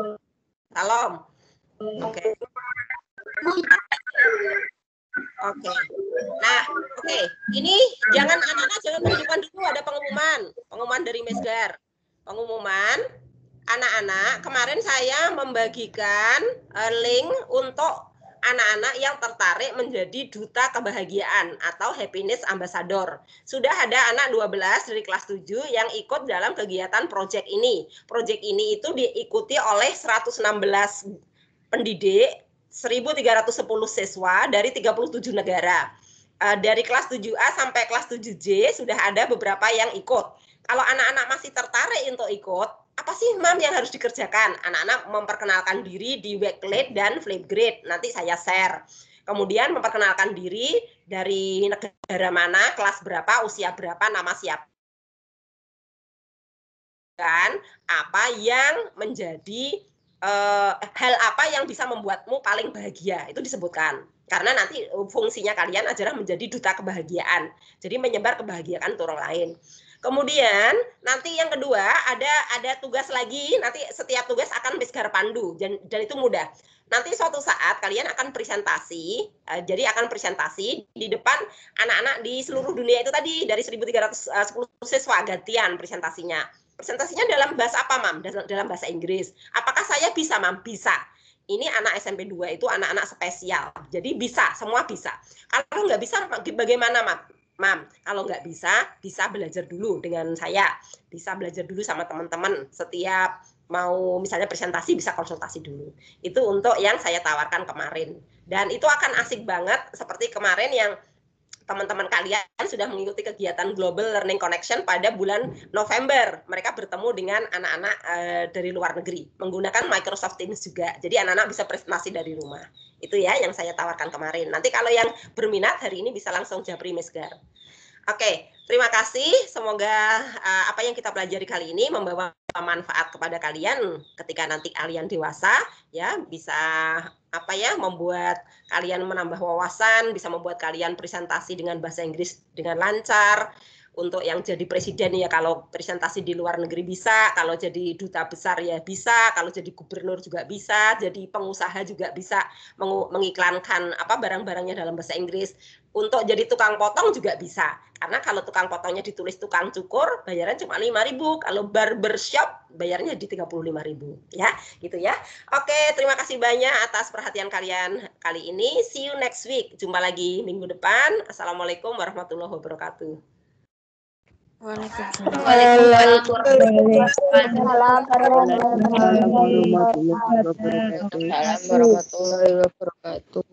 Salam. Oke. Oke. Nah, oke. Ini jangan anak-anak jangan menunjukkan dulu, ada pengumuman dari Mesgar. Pengumuman anak-anak, kemarin saya membagikan link untuk anak-anak yang tertarik menjadi duta kebahagiaan atau happiness ambassador. Sudah ada anak 12 dari kelas 7 yang ikut dalam kegiatan proyek ini. Proyek ini itu diikuti oleh 116 pendidik, 1.310 siswa dari 37 negara. Dari kelas 7A sampai kelas 7J sudah ada beberapa yang ikut. Kalau anak-anak masih tertarik untuk ikut, apa sih Mam yang harus dikerjakan? Anak-anak memperkenalkan diri di Wakelet dan Flipgrid. Nanti saya share. Kemudian memperkenalkan diri dari negara mana, kelas berapa, usia berapa, nama siapa. Apa yang menjadi hal apa yang bisa membuatmu paling bahagia, itu disebutkan. Karena nanti fungsinya kalian adalah menjadi duta kebahagiaan. Jadi menyebar kebahagiaan untuk orang lain. Kemudian nanti yang kedua ada tugas lagi, nanti setiap tugas akan Mesgar pandu dan itu mudah. Nanti suatu saat kalian akan presentasi, jadi akan presentasi di depan anak-anak di seluruh dunia itu tadi, dari 1.310 siswa gantian presentasinya. Presentasinya dalam bahasa apa, Mam? Dalam bahasa Inggris. Apakah saya bisa, Mam? Bisa. Ini anak SMP 2 itu anak-anak spesial. Jadi bisa, semua bisa. Kalau nggak bisa, bagaimana, Mam? Mam, kalau nggak bisa belajar dulu dengan saya. Bisa belajar dulu sama teman-teman. Setiap mau misalnya presentasi bisa konsultasi dulu. Itu untuk yang saya tawarkan kemarin. Dan itu akan asik banget seperti kemarin yang teman-teman kalian sudah mengikuti kegiatan Global Learning Connection pada bulan November. Mereka bertemu dengan anak-anak dari luar negeri menggunakan Microsoft Teams juga. Jadi anak-anak bisa presentasi dari rumah. Itu ya yang saya tawarkan kemarin. Nanti kalau yang berminat hari ini bisa langsung japri Mesgar. Oke, terima kasih. Semoga apa yang kita pelajari kali ini membawa manfaat kepada kalian ketika nanti kalian dewasa, ya bisa apa ya, membuat kalian menambah wawasan, bisa membuat kalian presentasi dengan bahasa Inggris dengan lancar. Untuk yang jadi presiden ya kalau presentasi di luar negeri bisa, kalau jadi duta besar ya bisa, kalau jadi gubernur juga bisa, jadi pengusaha juga bisa mengiklankan apa barang-barangnya dalam bahasa Inggris. Untuk jadi tukang potong juga bisa. Karena kalau tukang potongnya ditulis tukang cukur, bayaran cuma 5.000. Kalau barbershop, bayarnya di 35.000. Ya, gitu ya. Oke, terima kasih banyak atas perhatian kalian kali ini. See you next week. Jumpa lagi minggu depan. Assalamualaikum warahmatullahi wabarakatuh. Waalaikumsalam warahmatullahi wabarakatuh.